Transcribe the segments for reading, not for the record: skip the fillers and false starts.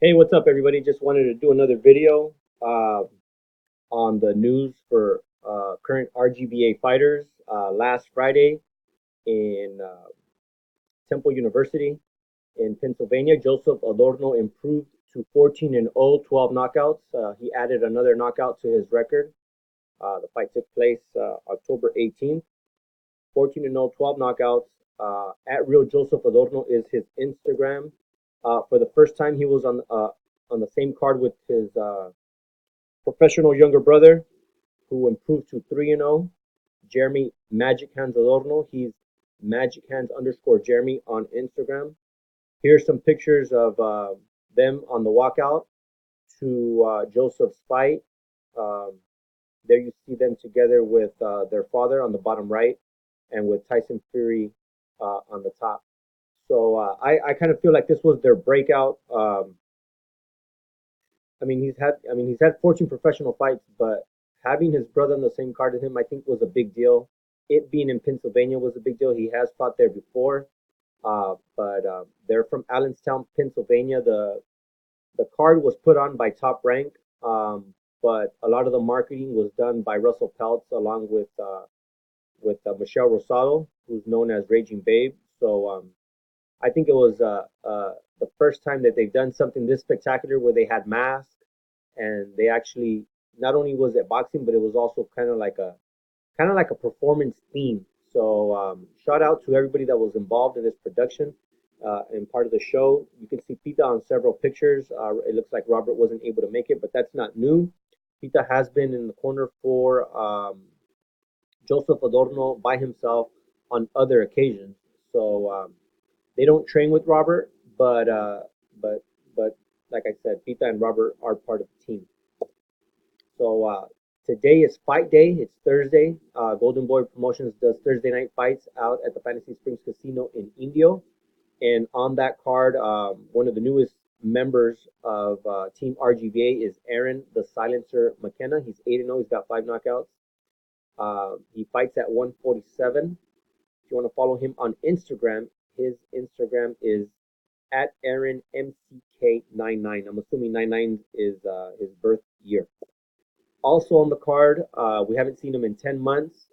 Hey, what's up, everybody? Just wanted to do another video uh, on the news for current RGBA fighters. Last Friday in Temple University in Pennsylvania, Joseph Adorno improved to 14-0, 12 knockouts. He added another knockout to his record. The fight took place October 18th. 14-0, 12 knockouts. At Real Joseph Adorno is his Instagram. For the first time, he was on the same card with his professional younger brother, who improved to 3-0. Jeremy Magic Hands Adorno. He's Magic Hands underscore Jeremy on Instagram. Here's some pictures of them on the walkout to Joseph's fight. Um, there you see them together with their father on the bottom right, and with Tyson Fury on the top. So I kind of feel like this was their breakout. He's had 14 professional fights, but having his brother on the same card as him, I think, was a big deal. It being in Pennsylvania was a big deal. He has fought there before, but they're from Allenstown, Pennsylvania. The card was put on by Top Rank, but a lot of the marketing was done by Russell Peltz along with Michelle Rosado, who's known as Raging Babe. So I think it was the first time that they've done something this spectacular where they had masks and they actually, not only was it boxing, but it was also kind of like a performance theme. So shout out to everybody that was involved in this production and part of the show. You can see Pita on several pictures. It looks like Robert wasn't able to make it, but that's not new. Pita has been in the corner for Joseph Adorno by himself on other occasions. So they don't train with Robert, but but like I said, Pita and Robert are part of the team. So today is fight day. It's Thursday. Golden Boy Promotions does Thursday night fights out at the Fantasy Springs Casino in Indio. And on that card, one of the newest members of Team RGBA is Aaron the Silencer McKenna. He's 8-0. He's got 5 knockouts. He fights at 147. If you want to follow him on Instagram, his Instagram is at AaronMCK99. I'm assuming 99 is his birth year. Also on the card, we haven't seen him in 10 months.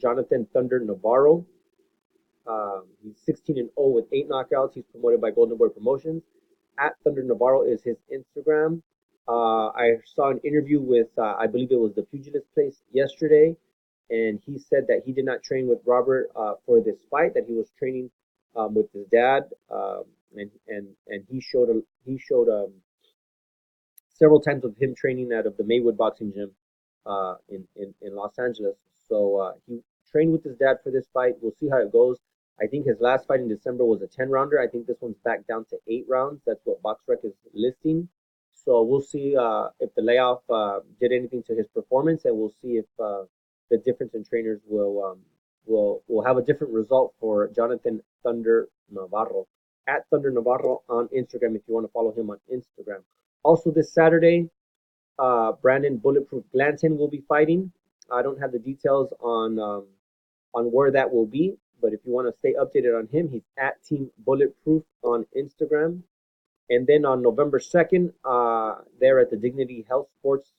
Jonathan Thunder Navarro. He's 16-0 with 8 knockouts. He's promoted by Golden Boy Promotions. At Thunder Navarro is his Instagram. I saw an interview with, I believe it was the Pugilist Place yesterday, and he said that he did not train with Robert for this fight, that he was training with his dad, and he showed several times of him training out of the Maywood Boxing Gym in Los Angeles. So he trained with his dad for this fight. We'll see how it goes. I think his last fight in December was a 10-rounder. I think this one's back down to 8 rounds. That's what BoxRec is listing. So we'll see if the layoff did anything to his performance, and we'll see if the difference in trainers will have a different result for Jonathan Thunder Navarro. At Thunder Navarro on Instagram if you want to follow him on Instagram. Also this Saturday, Brandon Bulletproof Glanton will be fighting. I don't have the details on where that will be, but if you want to stay updated on him, he's at Team Bulletproof on Instagram. And then on November 2nd, there at the Dignity Health Sports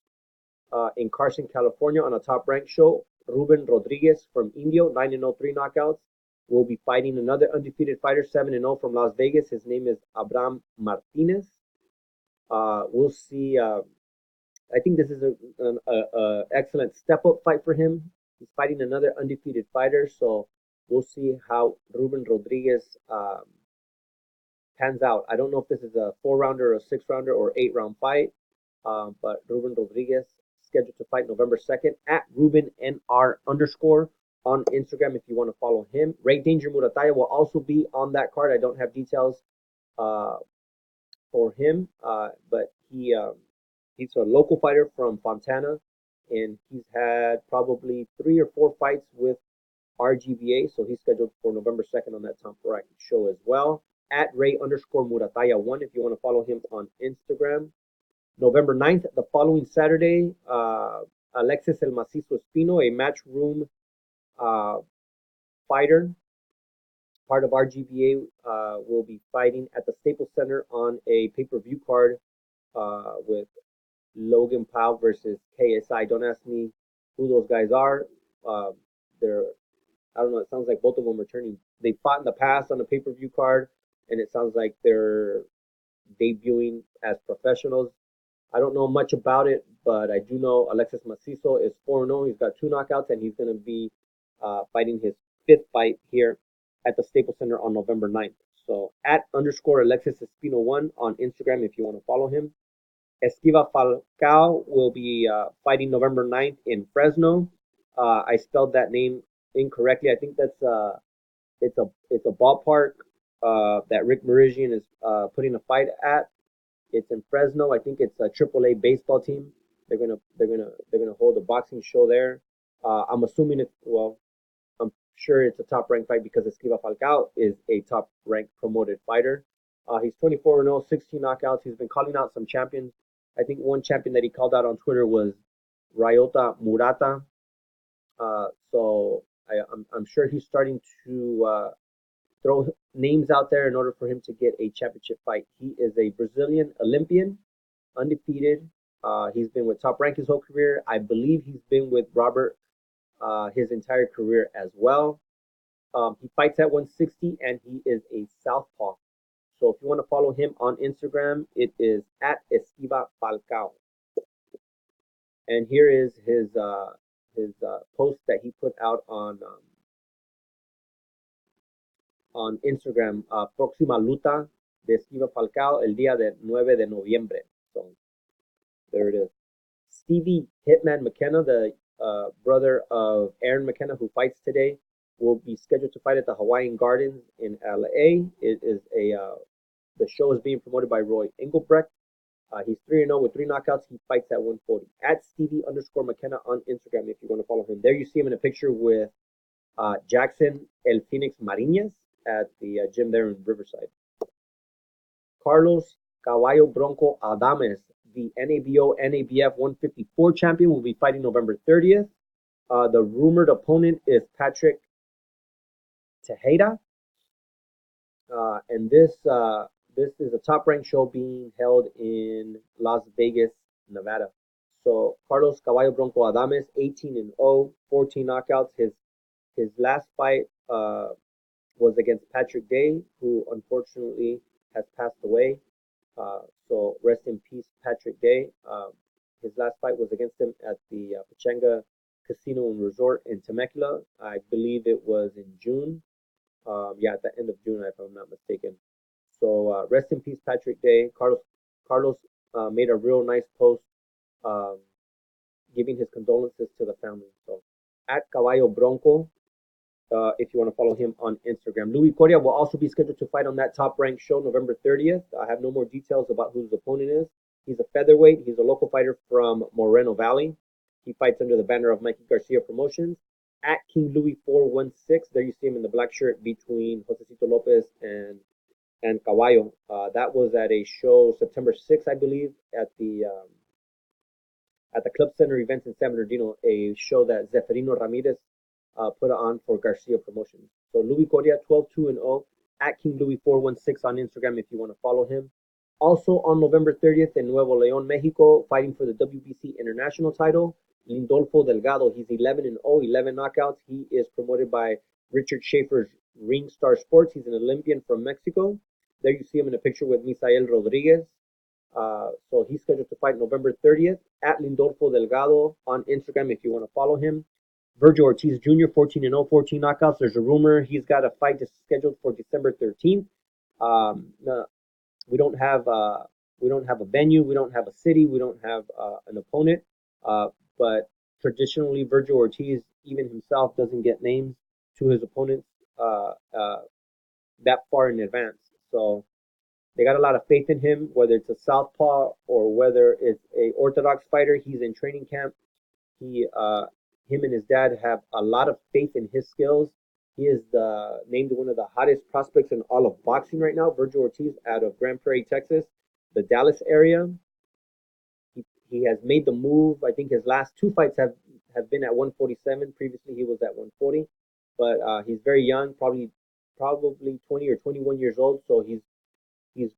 in Carson, California, on a Top Rank show, Ruben Rodriguez from Indio, 9-0, 3 knockouts, will be fighting another undefeated fighter, 7-0 from Las Vegas. His name is Abraham Martinez. We'll see. I think this is an excellent step-up fight for him. He's fighting another undefeated fighter, so we'll see how Ruben Rodriguez pans out. I don't know if this is a 4-rounder or a 6-rounder or 8-round fight, but Ruben Rodriguez scheduled to fight November 2nd at RubenNR underscore on Instagram if you want to follow him. Ray Muratalla will also be on that card. I don't have details for him, but he's a local fighter from Fontana, and he's had probably 3 or 4 fights with RGBA, so he's scheduled for November 2nd on that Tom Ferrari show as well. At Ray underscore Muratalla 1 if you want to follow him on Instagram. November 9th, the following Saturday, Alexis El Macizo Espino, a matchroom fighter part of RGBA, will be fighting at the Staples Center on a pay-per-view card with Logan Paul versus KSI. Don't ask me who those guys are. They're, I don't know. It sounds like both of them are turning. They fought in the past on a pay-per-view card, and it sounds like they're debuting as professionals. I don't know much about it, but I do know Alexis Macizo is 4-0. He's got 2 knockouts, and he's going to be fighting his 5th fight here at the Staples Center on November 9th. So at _ Alexis Espino 1 on Instagram if you want to follow him. Esquiva Falcao will be fighting November 9th in Fresno. I spelled that name incorrectly. I think that's it's a ballpark that Rick Meridian is putting a fight at. It's in Fresno. I think it's a AAA baseball team. They're gonna hold a boxing show there. I'm assuming I'm sure it's a top ranked fight because Esquiva Falcao is a top ranked promoted fighter. He's 24-0, 16 knockouts. He's been calling out some champions. I think one champion that he called out on Twitter was Ryota Murata. So I'm sure he's starting to throw names out there in order for him to get a championship fight. He is a Brazilian Olympian, undefeated. He's been with Top Rank his whole career. I believe he's been with Robert his entire career as well. He fights at 160 and he is a southpaw. So if you want to follow him on Instagram, it is at Esquiva Falcao. And here is his post that he put out on Instagram. Próxima luta de Esquiva Falcao el día de 9 de noviembre. So there it is. Stevie Hitman McKenna, the brother of Aaron McKenna, who fights today, will be scheduled to fight at the Hawaiian Gardens in LA. It is the show is being promoted by Roy Engelbrecht. He's 3-0 with 3 knockouts. He fights at 140. At Stevie _ McKenna on Instagram if you want to follow him. There you see him in a picture with Jackson El Phoenix Marinez at the gym there in Riverside. Carlos Caballo Bronco Adames, the NABO NABF 154 champion, will be fighting November 30th. The rumored opponent is Patrick Tejeda. And this is a top-ranked show being held in Las Vegas, Nevada. So Carlos Caballo Bronco Adames, 18-0, 14 knockouts. His last fight was against Patrick Day, who unfortunately has passed away. So rest in peace, Patrick Day. His last fight was against him at the Pachanga Casino and Resort in Temecula. I believe it was in June. At the end of June, if I'm not mistaken. So rest in peace, Patrick Day. Carlos made a real nice post giving his condolences to the family. So at Caballo Bronco, if you want to follow him on Instagram. Louie Coria will also be scheduled to fight on that top-ranked show November 30th. I have no more details about who his opponent is. He's a featherweight. He's a local fighter from Moreno Valley. He fights under the banner of Mikey Garcia Promotions. At King Louie 416, there you see him in the black shirt between Josesito Lopez and Caballo. That was at a show September 6th, I believe, at the Club Center events in San Bernardino, a show that Zeferino Ramirez put on for Garcia Promotions. So Louie Coria, 12-2-0, at King Louie 416 on Instagram if you want to follow him. Also on November 30th in Nuevo León, Mexico, fighting for the WBC International title, Lindolfo Delgado. He's 11-0, 11 knockouts. He is promoted by Richard Schaefer's Ring Star Sports. He's an Olympian from Mexico. There you see him in a picture with Misael Rodriguez. So he's scheduled to fight November 30th at Lindolfo Delgado on Instagram if you want to follow him. Vergil Ortiz Jr., 14-0, 14 knockouts. There's a rumor he's got a fight scheduled for December 13th. We don't have a venue, we don't have a city, we don't have an opponent. But traditionally, Vergil Ortiz, even himself, doesn't get names to his opponents that far in advance. So they got a lot of faith in him, whether it's a southpaw or whether it's a orthodox fighter. He's in training camp. Him and his dad have a lot of faith in his skills. He is named one of the hottest prospects in all of boxing right now. Vergil Ortiz out of Grand Prairie, Texas, the Dallas area. He has made the move. I think his last 2 fights have been at 147. Previously, he was at 140. But he's very young, probably probably 20 or 21 years old, so he's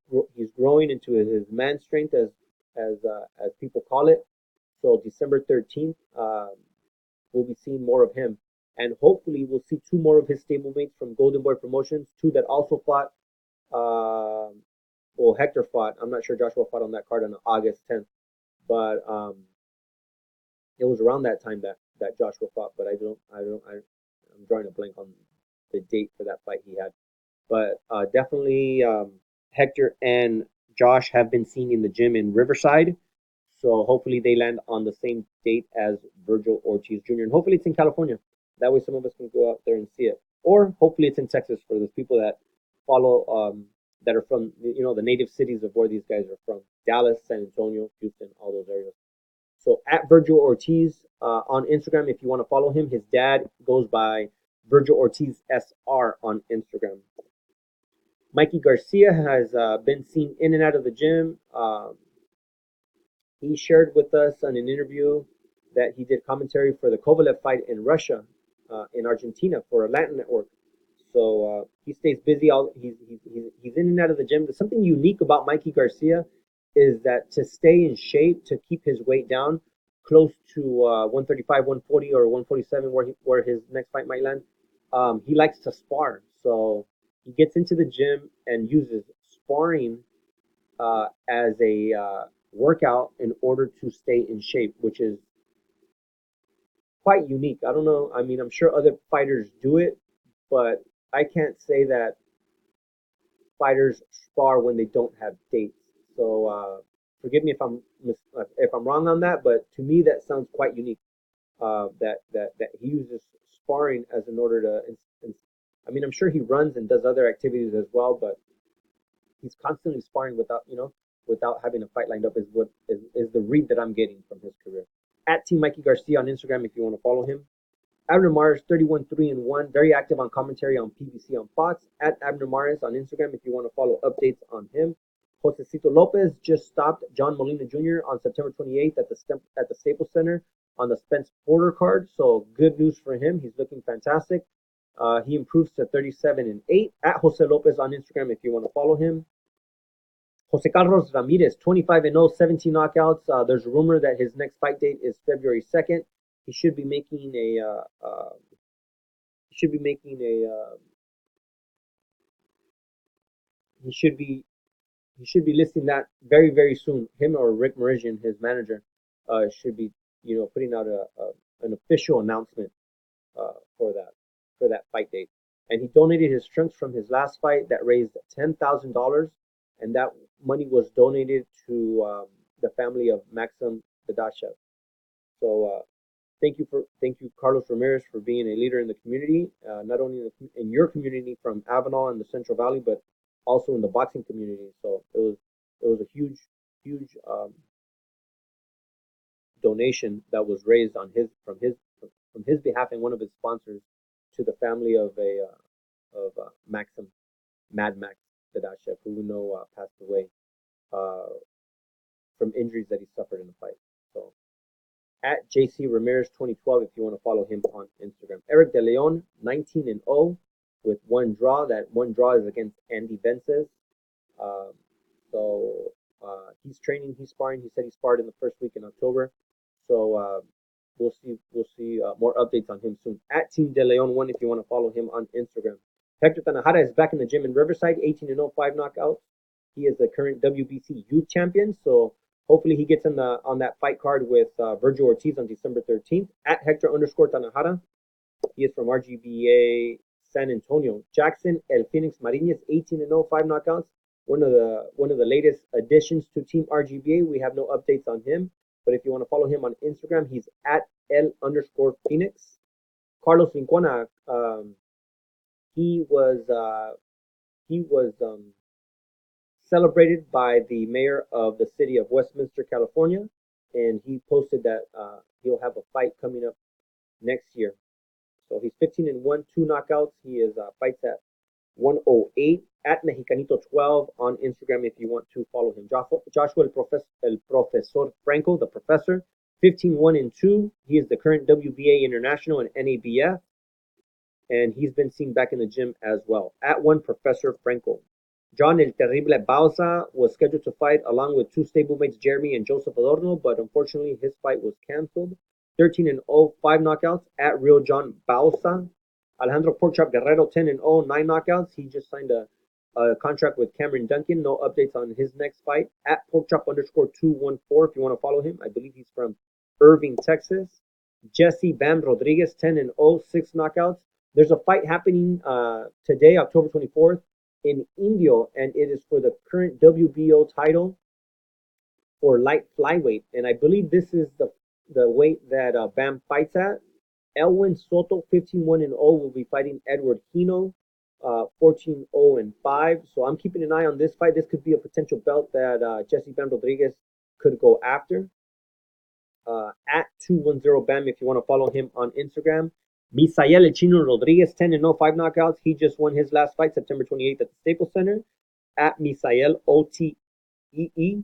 growing into his man strength as people call it. So December 13th, we'll be seeing more of him, and hopefully we'll see two more of his stablemates from Golden Boy Promotions, two that also fought. Well, Hector fought. I'm not sure Joshua fought on that card on August 10th, but it was around that time that Joshua fought. But I'm drawing a blank on the date for that fight he had. But definitely Hector and Josh have been seen in the gym in Riverside. So hopefully they land on the same date as Vergil Ortiz Jr. And hopefully it's in California. That way some of us can go out there and see it. Or hopefully it's in Texas for those people that follow, that are from, the native cities of where these guys are from. Dallas, San Antonio, Houston, all those areas. So at Vergil Ortiz on Instagram, if you want to follow him. His dad goes by Vergil Ortiz SR on Instagram. Mikey Garcia has been seen in and out of the gym. He shared with us on an interview that he did commentary for the Kovalev fight in Russia, in Argentina for Atlantic Network. So he stays busy. He's in and out of the gym. There's something unique about Mikey Garcia is that to stay in shape, to keep his weight down close to 135, 140, or 147, where his next fight might land, he likes to spar. So he gets into the gym and uses sparring as a workout in order to stay in shape, which is quite unique. I don't know. I mean, I'm sure other fighters do it, but I can't say that fighters spar when they don't have dates. So forgive me if I'm wrong on that, but to me that sounds quite unique. That he uses sparring as in order to. I mean, I'm sure he runs and does other activities as well, but he's constantly sparring without having a fight lined up is the read that I'm getting from his career. At Team Mikey Garcia on Instagram if you want to follow him. Abner Mares 31-3-1, very active on commentary on PBC on Fox. At Abner Mares on Instagram if you want to follow updates on him. Josesito Lopez just stopped John Molina Jr. on September 28th at the Staples Center on the Spence Porter card. So good news for him. He's looking fantastic. He improves to 37-8. At Jose Lopez on Instagram if you want to follow him. Jose Carlos Ramirez 25-0, 17 knockouts. There's a rumor that his next fight date is February 2nd. He should be making a. He should be listing that very, very soon. Him or Rick Meridian, his manager, should be putting out an official announcement for that fight date. And he donated his trunks from his last fight that raised $10,000, and that money was donated to the family of Maxim Dadashev. So thank you, Carlos Ramirez, for being a leader in the community, not only in your community from Avenal and the Central Valley, but also in the boxing community. So it was a huge donation that was raised from his behalf and one of his sponsors to the family of Maxim Mad Max Dadashev, who we know passed away from injuries that he suffered in the fight. So at JC Ramirez 2012 if you want to follow him on Instagram. Erick DeLeon 19-0 with one draw. That one draw is against Andy Vences. So he's training, he's sparring. He said he sparred in the first week in October. So we'll see more updates on him soon. At Team DeLeon 1 if you want to follow him on Instagram. Hector Tanajara is back in the gym in Riverside, 18-0, 5 knockouts. He is the current WBC youth champion. So hopefully he gets on that fight card with Vergil Ortiz on December 13th. At Hector_Tanajara. He is from RGBA San Antonio. Jackson El Phoenix Marinez, 18-0, 5 knockouts. One of the latest additions to Team RGBA. We have no updates on him, but if you want to follow him on Instagram, he's at El_Phoenix. Carlos Licona, he was celebrated by the mayor of the city of Westminster, California, and he posted that he'll have a fight coming up next year. So he's 15-1, 2 knockouts. He is fights at 108 at Mexicanito 12 on Instagram if you want to follow him. Joshua El Profesor Franco, the professor, 15-1-2. He is the current WBA international and NABF. and he's been seen back in the gym as well. At 1, Professor Franco. John El Terrible Bauza was scheduled to fight along with 2 stablemates, Jeremy and Joseph Adorno, but unfortunately his fight was canceled. 13-0, 5 knockouts at Real John Bauza. Alejandro Porkchop Guerrero, 10-0, 9 knockouts. He just signed a contract with Cameron Duncan. No updates on his next fight. At Porkchop_214 if you want to follow him. I believe he's from Irving, Texas. Jesse Bam Rodriguez, 10-0, 6 knockouts. There's a fight happening today, October 24th, in Indio, and it is for the current WBO title for light flyweight. And I believe this is the weight that Bam fights at. Elwin Soto, 15-1-0, will be fighting Edward Hino, 14-0-5. So I'm keeping an eye on this fight. This could be a potential belt that Jesse Bam Rodriguez could go after. At 210 Bam if you want to follow him on Instagram. Misael El Chino Rodriguez, 10-0, 5 knockouts. He just won his last fight September 28th at the Staples Center. At Misael OTEE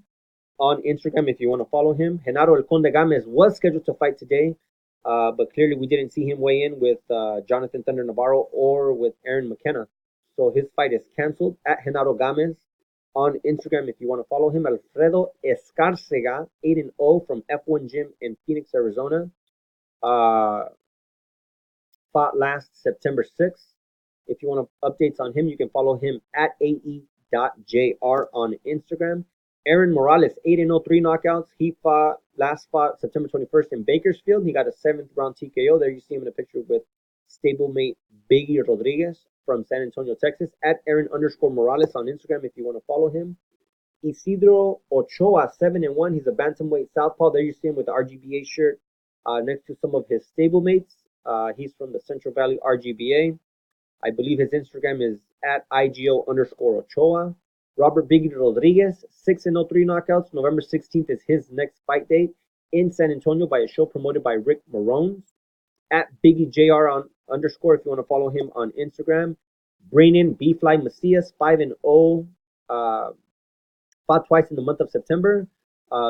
on Instagram if you want to follow him. Genaro El Conde Gamez was scheduled to fight today, but clearly we didn't see him weigh in with Jonathan Thunder Navarro or with Aaron McKenna. So his fight is canceled. At Genaro Gamez on Instagram if you want to follow him. Alfredo Escarcega, 8-0 from F1 Gym in Phoenix, Arizona. Fought last September 6th. If you want updates on him, you can follow him at ae.jr on Instagram. Aaron Morales, 8-0, 3 knockouts. He last fought September 21st in Bakersfield. He got a 7th round TKO. There you see him in a picture with stablemate Biggie Rodriguez from San Antonio, Texas. At Aaron_Morales on Instagram if you want to follow him. Isidro Ochoa, 7-1. He's a bantamweight southpaw. There you see him with the RGBA shirt next to some of his stablemates. He's from the Central Valley RGBA. I believe his Instagram is at IGO_Ochoa. Robert Biggie Rodriguez, 6-0, 3 knockouts. November 16th is his next fight date in San Antonio by a show promoted by Rick Marones. At Biggie JR if you want to follow him on Instagram. Breenan Bfly Macias, 5-0. Fought twice in the month of September.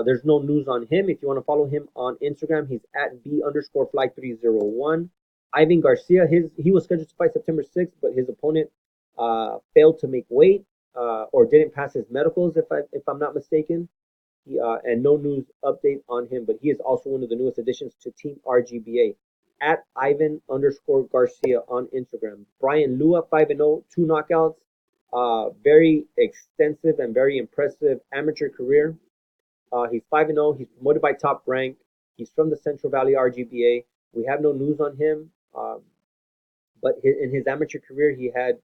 There's no news on him. If you want to follow him on Instagram, he's at B_Fly301. Ivan Garcia, he was scheduled to fight September 6th, but his opponent failed to make weight or didn't pass his medicals, if I'm not mistaken. And no news update on him, but he is also one of the newest additions to Team RGBA. At Ivan_Garcia on Instagram. Brian Lua, 5-0, 2 knockouts. Very extensive and very impressive amateur career. He's 5-0. He's promoted by Top Rank. He's from the Central Valley RGBA. We have no news on him, but in his amateur career, he had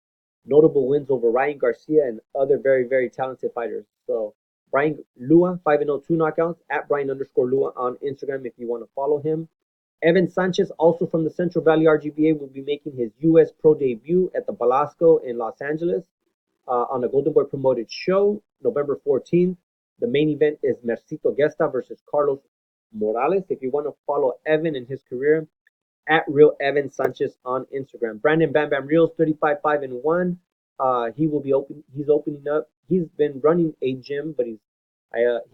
notable wins over Ryan Garcia and other very, very talented fighters. So Brian Lua, 5-0, 2 knockouts. At Brian_Lua on Instagram if you want to follow him. Evan Sanchez, also from the Central Valley RGBA, will be making his U.S. Pro debut at the Belasco in Los Angeles on the Golden Boy promoted show, November 14th. The main event is Mercito Gesta versus Carlos Morales. If you want to follow Evan in his career, at Real Evan Sanchez on Instagram. Brandon Bam Bam Rios, 35-5-1. He will be he's opening up. He's been running a gym, but he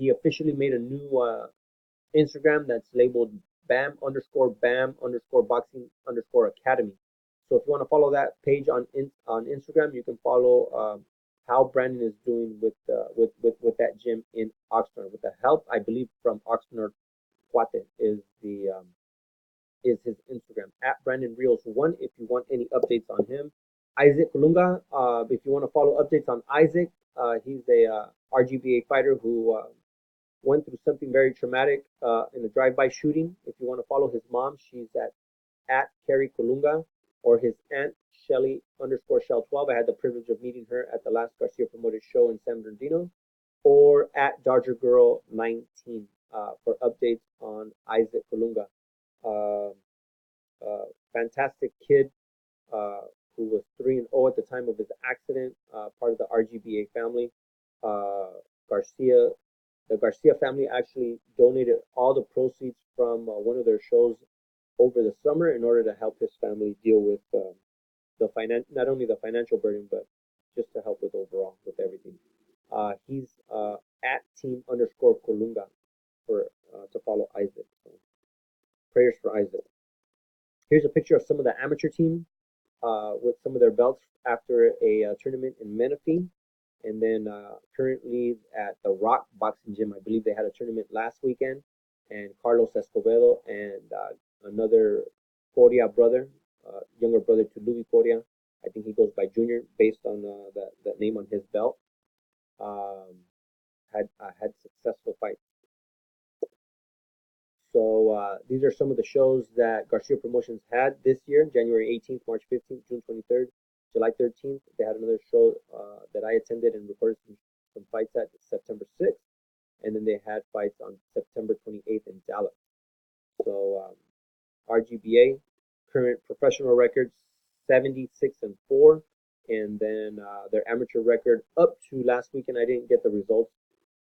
officially made a new Instagram that's labeled Bam_Boxing_Academy. So if you want to follow that page on Instagram, you can follow how Brandon is doing with that gym in Oxnard. With the help, I believe, from Oxnard Cuate is his Instagram. At Brandon Rios 1 if you want any updates on him. Isaac Colunga, if you want to follow updates on Isaac, he's a RGBA fighter who went through something very traumatic in a drive-by shooting. If you want to follow his mom, she's at Carrie Colunga, or his aunt Shelly_Shell12. I had the privilege of meeting her at the last Garcia promoted show in San Bernardino. Or at Dodger Girl 19 for updates on Isaac Colunga. Fantastic kid who was 3-0 at the time of his accident, part of the RGBA family. The Garcia family actually donated all the proceeds from one of their shows over the summer in order to help his family deal with not only the financial burden, but just to help with overall with everything. He's at Team_Colunga to follow Isaac. So prayers for Isaac. Here's a picture of some of the amateur team with some of their belts after a tournament in Menifee. And then currently at the Rock Boxing Gym, I believe they had a tournament last weekend. And Carlos Escobedo and another Coria brother, younger brother to Louie Coria, I think he goes by Junior based on that name on his belt, had successful fights. So these are some of the shows that Garcia Promotions had this year: January 18th, March 15th, June 23rd, July 13th. They had another show that I attended and recorded some fights at September 6th. And then they had fights on September 28th in Dallas. So RGBA, current professional record 76-4. And then their amateur record up to last weekend. I didn't get the results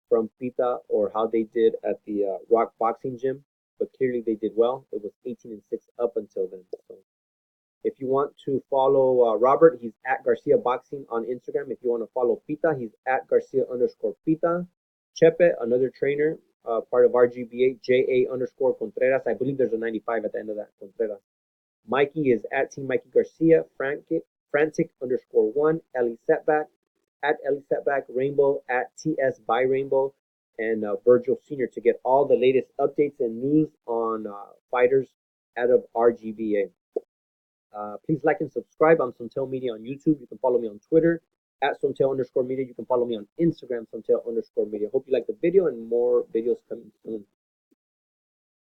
from Pita or how they did at the Rock Boxing Gym, but clearly they did well. It was 18-6 up until then. So if you want to follow Robert, he's at Garcia Boxing on Instagram. If you want to follow Pita, he's at Garcia_Pita. Chepe, another trainer, part of RGBA, JA_Contreras. I believe there's a 95 at the end of that, Contreras. Mikey is at Team Mikey Garcia. Frantic_1. Ellie Setback, at Ellie Setback. Rainbow, at TS by Rainbow. And Vergil Sr. to get all the latest updates and news on fighters out of RGBA. Please like and subscribe. I'm Sontel Media on YouTube. You can follow me on Twitter at Sontel_Media. You can follow me on Instagram, Sontel_Media. Hope you like the video and more videos coming soon.